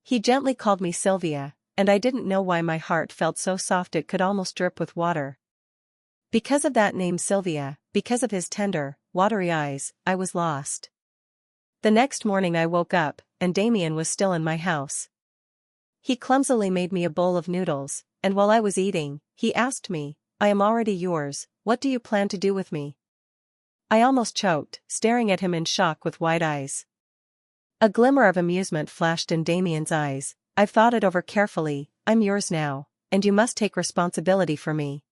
He gently called me Sylvia, and I didn't know why my heart felt so soft it could almost drip with water. Because of that name Sylvia, because of his tender, watery eyes, I was lost. The next morning I woke up, and Damien was still in my house. He clumsily made me a bowl of noodles, and while I was eating, he asked me, I am already yours, what do you plan to do with me? I almost choked, staring at him in shock with wide eyes. A glimmer of amusement flashed in Damien's eyes. I've thought it over carefully, I'm yours now, and you must take responsibility for me.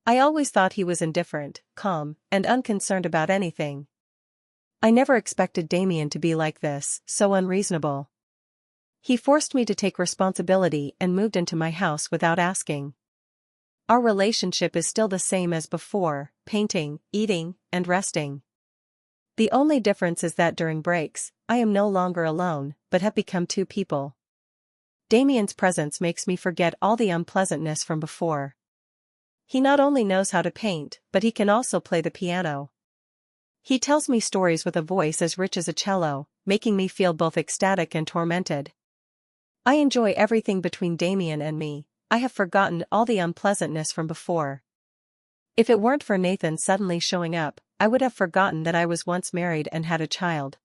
I always thought he was indifferent, calm, and unconcerned about anything. I never expected Damien to be like this, so unreasonable. He forced me to take responsibility and moved into my house without asking. Our relationship is still the same as before, painting, eating, and resting. The only difference is that during breaks, I am no longer alone, but have become two people. Damien's presence makes me forget all the unpleasantness from before. He not only knows how to paint, but he can also play the piano. He tells me stories with a voice as rich as a cello, making me feel both ecstatic and tormented. I enjoy everything between Damien and me. I have forgotten all the unpleasantness from before. If it weren't for Nathan suddenly showing up, I would have forgotten that I was once married and had a child.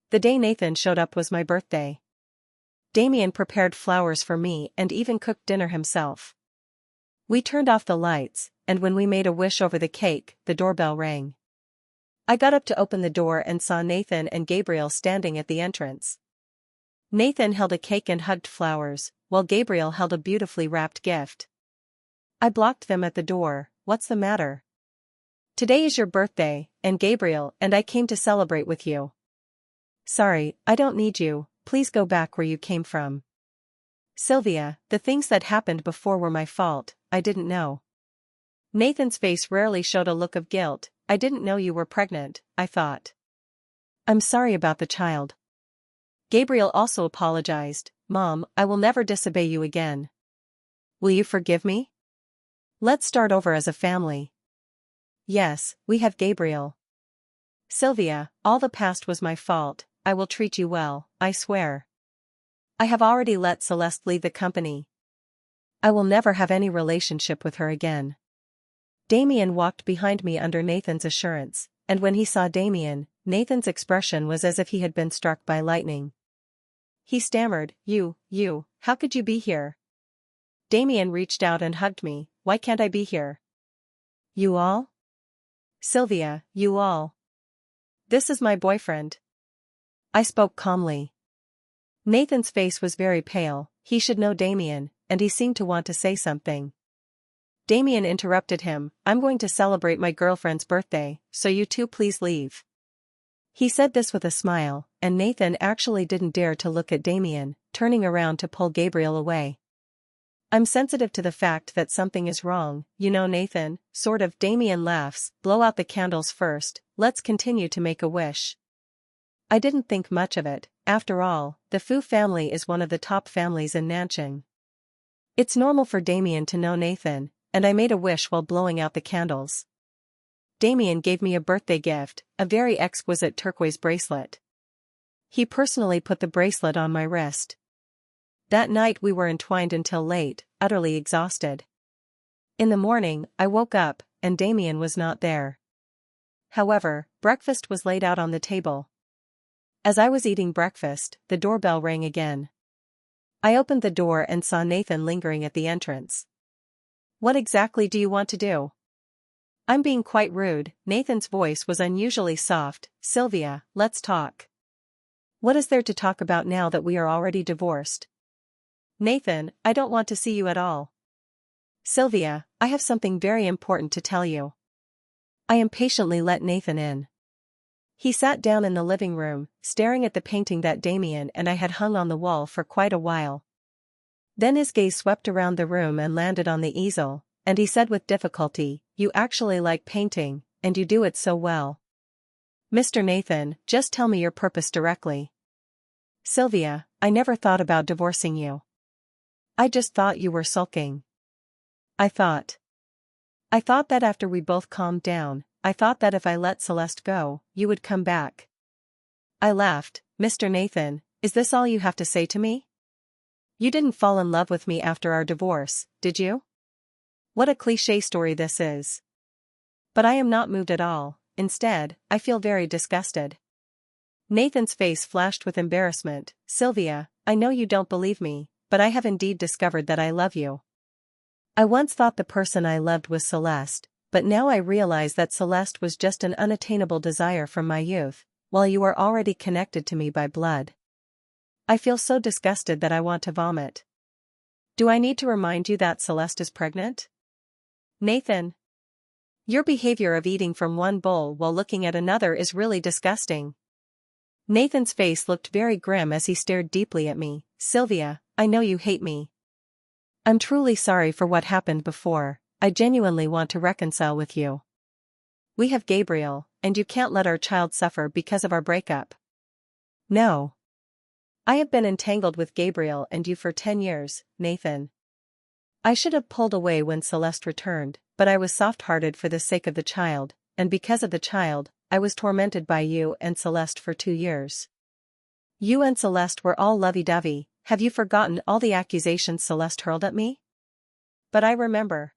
The day Nathan showed up was my birthday. Damien prepared flowers for me and even cooked dinner himself. We turned off the lights, and when we made a wish over the cake, the doorbell rang. I got up to open the door and saw Nathan and Gabriel standing at the entrance. Nathan held a cake and hugged flowers, while Gabriel held a beautifully wrapped gift. I blocked them at the door. What's the matter? Today is your birthday, and Gabriel and I came to celebrate with you. Sorry, I don't need you, please go back where you came from. Sylvia, the things that happened before were my fault, I didn't know. Nathan's face rarely showed a look of guilt. I didn't know you were pregnant, I thought. I'm sorry about the child. Gabriel also apologized. Mom, I will never disobey you again. Will you forgive me? Let's start over as a family. Yes, we have Gabriel. Sylvia, all the past was my fault. I will treat you well, I swear. I have already let Celeste leave the company. I will never have any relationship with her again. Damien walked behind me under Nathan's assurance, and when he saw Damien, Nathan's expression was as if he had been struck by lightning. He stammered, You, how could you be here? Damien reached out and hugged me. Why can't I be here? You all? Sylvia, you all. This is my boyfriend. I spoke calmly. Nathan's face was very pale. He should know Damien, and he seemed to want to say something. Damien interrupted him. I'm going to celebrate my girlfriend's birthday, so you two please leave. He said this with a smile, and Nathan actually didn't dare to look at Damien, turning around to pull Gabriel away. I'm sensitive to the fact that something is wrong, you know, Nathan, sort of. Damien laughs. Blow out the candles first, let's continue to make a wish. I didn't think much of it. After all, the Fu family is one of the top families in Nanching. It's normal for Damien to know Nathan, and I made a wish while blowing out the candles. Damien gave me a birthday gift, a very exquisite turquoise bracelet. He personally put the bracelet on my wrist. That night we were entwined until late, utterly exhausted. In the morning, I woke up, and Damien was not there. However, breakfast was laid out on the table. As I was eating breakfast, the doorbell rang again. I opened the door and saw Nathan lingering at the entrance. What exactly do you want to do? I'm being quite rude. Nathan's voice was unusually soft. Sylvia, let's talk. What is there to talk about now that we are already divorced? Nathan, I don't want to see you at all. Sylvia, I have something very important to tell you. I impatiently let Nathan in. He sat down in the living room, staring at the painting that Damien and I had hung on the wall for quite a while. Then his gaze swept around the room and landed on the easel, and he said with difficulty, "You actually like painting, and you do it so well. Mr. Nathan, just tell me your purpose directly." Sylvia, I never thought about divorcing you. I just thought you were sulking. I thought that after we both calmed down, I thought that if I let Celeste go, you would come back. I laughed. Mr. Nathan, is this all you have to say to me? You didn't fall in love with me after our divorce, did you? What a cliché story this is. But I am not moved at all. Instead, I feel very disgusted. Nathan's face flashed with embarrassment. Sylvia, I know you don't believe me, but I have indeed discovered that I love you. I once thought the person I loved was Celeste, but now I realize that Celeste was just an unattainable desire from my youth, while you are already connected to me by blood. I feel so disgusted that I want to vomit. Do I need to remind you that Celeste is pregnant? Nathan. Your behavior of eating from one bowl while looking at another is really disgusting. Nathan's face looked very grim as he stared deeply at me. Sylvia, I know you hate me. I'm truly sorry for what happened before. I genuinely want to reconcile with you. We have Gabriel, and you can't let our child suffer because of our breakup. No. I have been entangled with Gabriel and you for 10 years, Nathan. I should have pulled away when Celeste returned, but I was soft-hearted for the sake of the child, and because of the child, I was tormented by you and Celeste for 2 years. You and Celeste were all lovey-dovey. Have you forgotten all the accusations Celeste hurled at me? But I remember.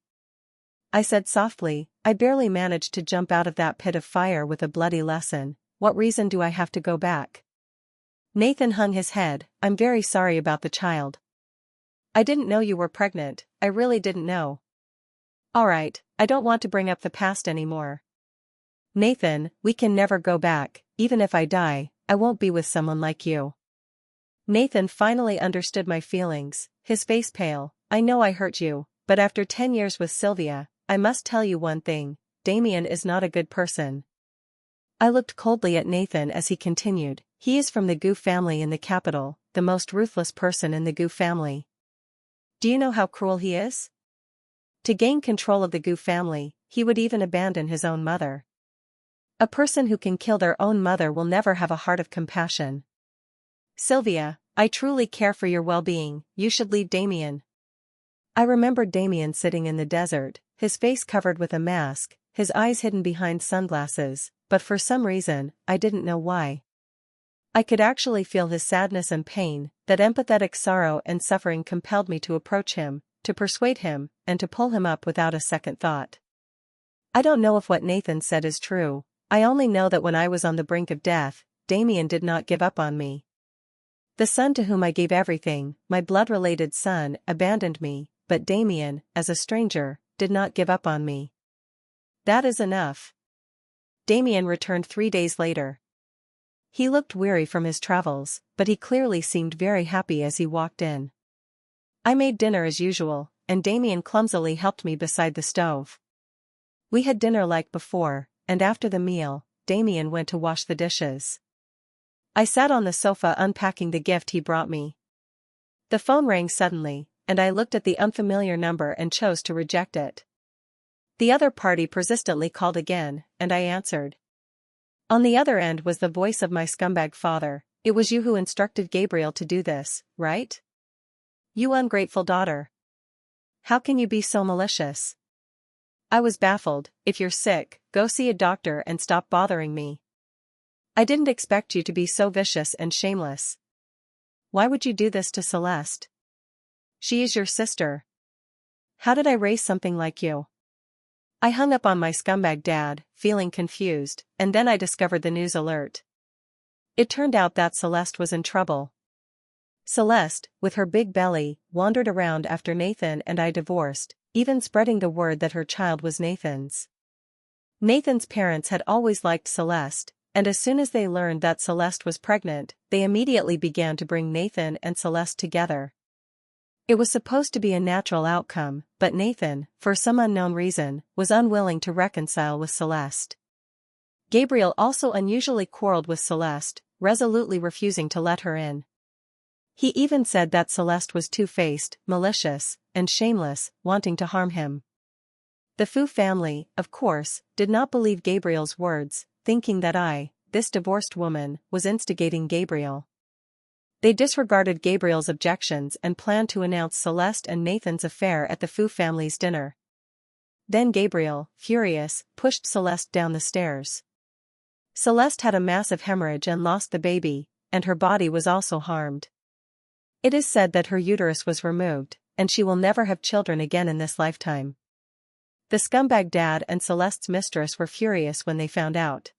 I said softly, I barely managed to jump out of that pit of fire with a bloody lesson. What reason do I have to go back? Nathan hung his head. I'm very sorry about the child. I didn't know you were pregnant, I really didn't know. Alright, I don't want to bring up the past anymore. Nathan, we can never go back. Even if I die, I won't be with someone like you. Nathan finally understood my feelings, his face pale. I know I hurt you, but after 10 years with Sylvia, I must tell you one thing, Damien is not a good person. I looked coldly at Nathan as he continued, he is from the Gu family in the capital, the most ruthless person in the Gu family. Do you know how cruel he is? To gain control of the Gu family, he would even abandon his own mother. A person who can kill their own mother will never have a heart of compassion. Sylvia, I truly care for your well-being, you should leave Damien. I remembered Damien sitting in the desert, his face covered with a mask, his eyes hidden behind sunglasses, but for some reason, I didn't know why. I could actually feel his sadness and pain, that empathetic sorrow and suffering compelled me to approach him, to persuade him, and to pull him up without a second thought. I don't know if what Nathan said is true, I only know that when I was on the brink of death, Damien did not give up on me. The son to whom I gave everything, my blood-related son, abandoned me, but Damien, as a stranger, did not give up on me. That is enough. Damien returned 3 days later. He looked weary from his travels, but he clearly seemed very happy as he walked in. I made dinner as usual, and Damien clumsily helped me beside the stove. We had dinner like before, and after the meal, Damien went to wash the dishes. I sat on the sofa unpacking the gift he brought me. The phone rang suddenly, and I looked at the unfamiliar number and chose to reject it. The other party persistently called again, and I answered. On the other end was the voice of my scumbag father. It was you who instructed Gabriel to do this, right? You ungrateful daughter. How can you be so malicious? I was baffled. If you're sick, go see a doctor and stop bothering me. I didn't expect you to be so vicious and shameless. Why would you do this to Celeste? She is your sister. How did I raise something like you? I hung up on my scumbag dad, feeling confused, and then I discovered the news alert. It turned out that Celeste was in trouble. Celeste, with her big belly, wandered around after Nathan and I divorced, even spreading the word that her child was Nathan's. Nathan's parents had always liked Celeste, and as soon as they learned that Celeste was pregnant, they immediately began to bring Nathan and Celeste together. It was supposed to be a natural outcome, but Nathan, for some unknown reason, was unwilling to reconcile with Celeste. Gabriel also unusually quarreled with Celeste, resolutely refusing to let her in. He even said that Celeste was two-faced, malicious, and shameless, wanting to harm him. The Fu family, of course, did not believe Gabriel's words, thinking that I, this divorced woman, was instigating Gabriel. They disregarded Gabriel's objections and planned to announce Celeste and Nathan's affair at the Fu family's dinner. Then Gabriel, furious, pushed Celeste down the stairs. Celeste had a massive hemorrhage and lost the baby, and her body was also harmed. It is said that her uterus was removed, and she will never have children again in this lifetime. The scumbag dad and Celeste's mistress were furious when they found out.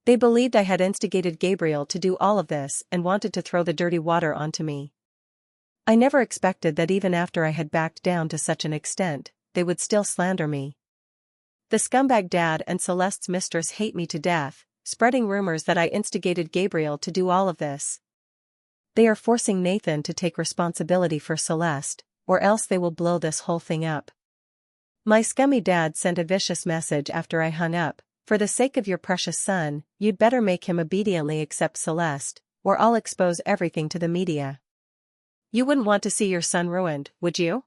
They believed I had instigated Gabriel to do all of this and wanted to throw the dirty water onto me. I never expected that even after I had backed down to such an extent, they would still slander me. The scumbag dad and Celeste's mistress hate me to death, spreading rumors that I instigated Gabriel to do all of this. They are forcing Nathan to take responsibility for Celeste, or else they will blow this whole thing up. My scummy dad sent a vicious message after I hung up. For the sake of your precious son, you'd better make him obediently accept Celeste, or I'll expose everything to the media. You wouldn't want to see your son ruined, would you?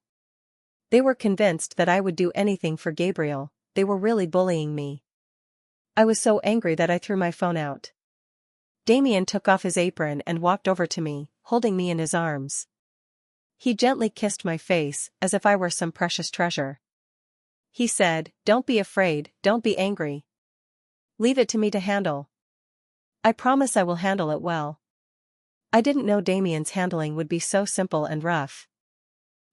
They were convinced that I would do anything for Gabriel. They were really bullying me. I was so angry that I threw my phone out. Damien took off his apron and walked over to me, holding me in his arms. He gently kissed my face, as if I were some precious treasure. He said, "Don't be afraid, don't be angry. Leave it to me to handle. I promise I will handle it well." I didn't know Damien's handling would be so simple and rough.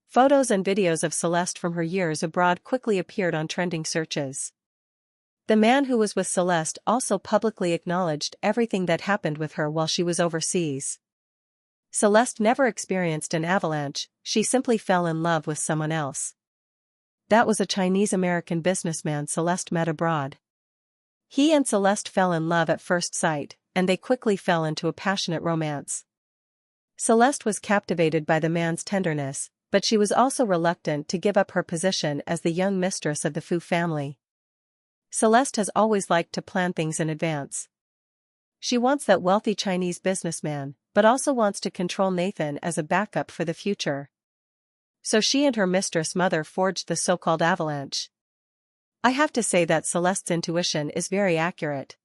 Photos and videos of Celeste from her years abroad quickly appeared on trending searches. The man who was with Celeste also publicly acknowledged everything that happened with her while she was overseas. Celeste never experienced an avalanche, she simply fell in love with someone else. That was a Chinese-American businessman Celeste met abroad. He and Celeste fell in love at first sight, and they quickly fell into a passionate romance. Celeste was captivated by the man's tenderness, but she was also reluctant to give up her position as the young mistress of the Fu family. Celeste has always liked to plan things in advance. She wants that wealthy Chinese businessman, but also wants to control Nathan as a backup for the future. So she and her mistress mother forged the so-called avalanche. I have to say that Celeste's intuition is very accurate.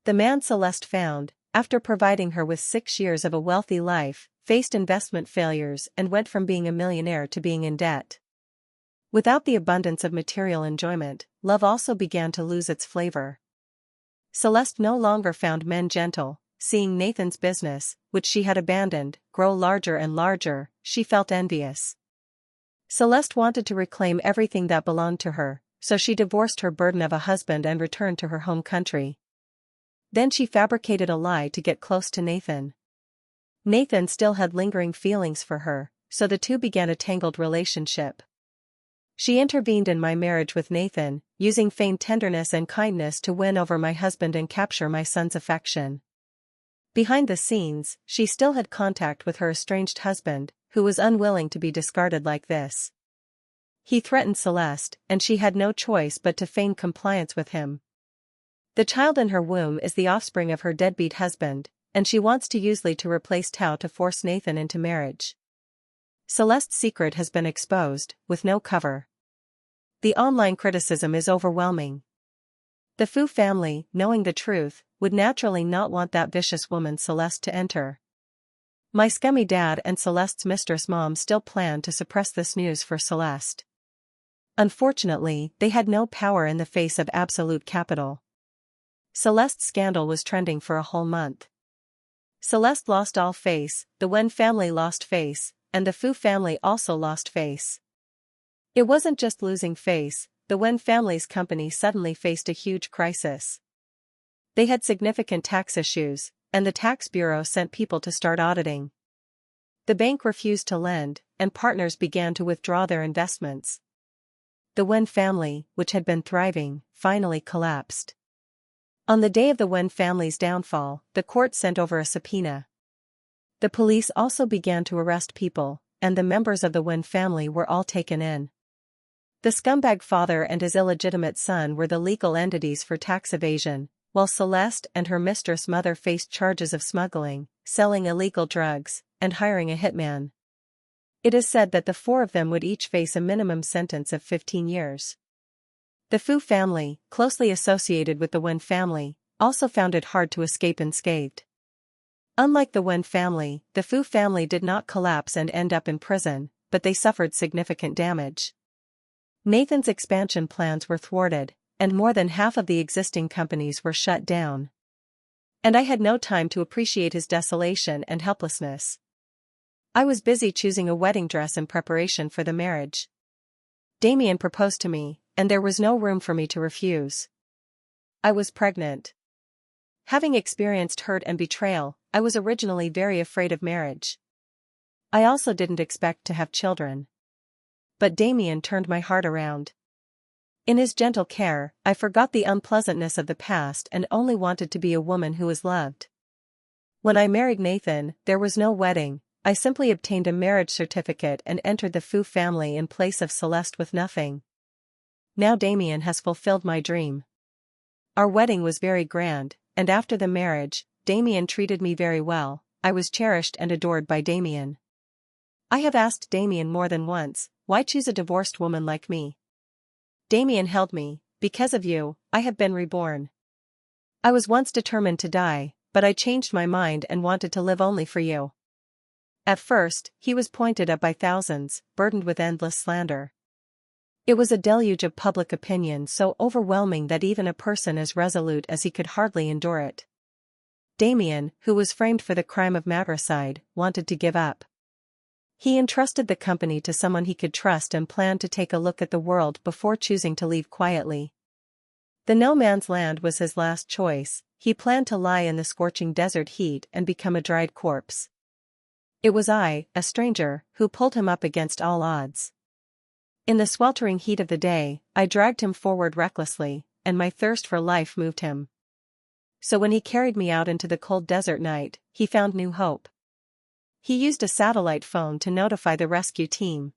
The man Celeste found, after providing her with 6 years of a wealthy life, faced investment failures and went from being a millionaire to being in debt. Without the abundance of material enjoyment, love also began to lose its flavor. Celeste no longer found men gentle, seeing Nathan's business, which she had abandoned, grow larger and larger, she felt envious. Celeste wanted to reclaim everything that belonged to her, so she divorced her burden of a husband and returned to her home country. Then she fabricated a lie to get close to Nathan. Nathan still had lingering feelings for her, so the two began a tangled relationship. She intervened in my marriage with Nathan, using feigned tenderness and kindness to win over my husband and capture my son's affection. Behind the scenes, she still had contact with her estranged husband, who was unwilling to be discarded like this. He threatened Celeste, and she had no choice but to feign compliance with him. The child in her womb is the offspring of her deadbeat husband, and she wants to use Lee to replace Tao to force Nathan into marriage. Celeste's secret has been exposed, with no cover. The online criticism is overwhelming. The Fu family, knowing the truth, would naturally not want that vicious woman Celeste to enter. My scummy dad and Celeste's mistress mom still plan to suppress this news for Celeste. Unfortunately, they had no power in the face of absolute capital. Celeste's scandal was trending for a whole month. Celeste lost all face, the Wen family lost face, and the Fu family also lost face. It wasn't just losing face, the Wen family's company suddenly faced a huge crisis. They had significant tax issues, and the tax bureau sent people to start auditing. The bank refused to lend, and partners began to withdraw their investments. The Wen family, which had been thriving, finally collapsed. On the day of the Wen family's downfall, the court sent over a subpoena. The police also began to arrest people, and the members of the Wen family were all taken in. The scumbag father and his illegitimate son were the legal entities for tax evasion, while Celeste and her mistress mother faced charges of smuggling, selling illegal drugs, and hiring a hitman. It is said that the four of them would each face a minimum sentence of 15 years. The Fu family, closely associated with the Wen family, also found it hard to escape unscathed. Unlike the Wen family, the Fu family did not collapse and end up in prison, but they suffered significant damage. Nathan's expansion plans were thwarted, and more than half of the existing companies were shut down. And I had no time to appreciate his desolation and helplessness. I was busy choosing a wedding dress in preparation for the marriage. Damien proposed to me, and there was no room for me to refuse. I was pregnant. Having experienced hurt and betrayal, I was originally very afraid of marriage. I also didn't expect to have children. But Damien turned my heart around. In his gentle care, I forgot the unpleasantness of the past and only wanted to be a woman who was loved. When I married Nathan, there was no wedding. I simply obtained a marriage certificate and entered the Fu family in place of Celeste with nothing. Now Damien has fulfilled my dream. Our wedding was very grand, and after the marriage, Damien treated me very well. I was cherished and adored by Damien. I have asked Damien more than once, why choose a divorced woman like me? Damien held me, because of you, I have been reborn. I was once determined to die, but I changed my mind and wanted to live only for you. At first, he was pointed at by thousands, burdened with endless slander. It was a deluge of public opinion so overwhelming that even a person as resolute as he could hardly endure it. Damien, who was framed for the crime of matricide, wanted to give up. He entrusted the company to someone he could trust and planned to take a look at the world before choosing to leave quietly. The no man's land was his last choice. He planned to lie in the scorching desert heat and become a dried corpse. It was I, a stranger, who pulled him up against all odds. In the sweltering heat of the day, I dragged him forward recklessly, and my thirst for life moved him. So when he carried me out into the cold desert night, he found new hope. He used a satellite phone to notify the rescue team.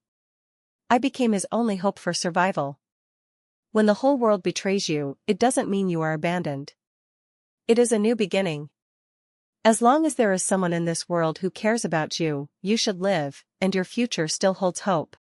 I became his only hope for survival. When the whole world betrays you, it doesn't mean you are abandoned. It is a new beginning. As long as there is someone in this world who cares about you, you should live, and your future still holds hope.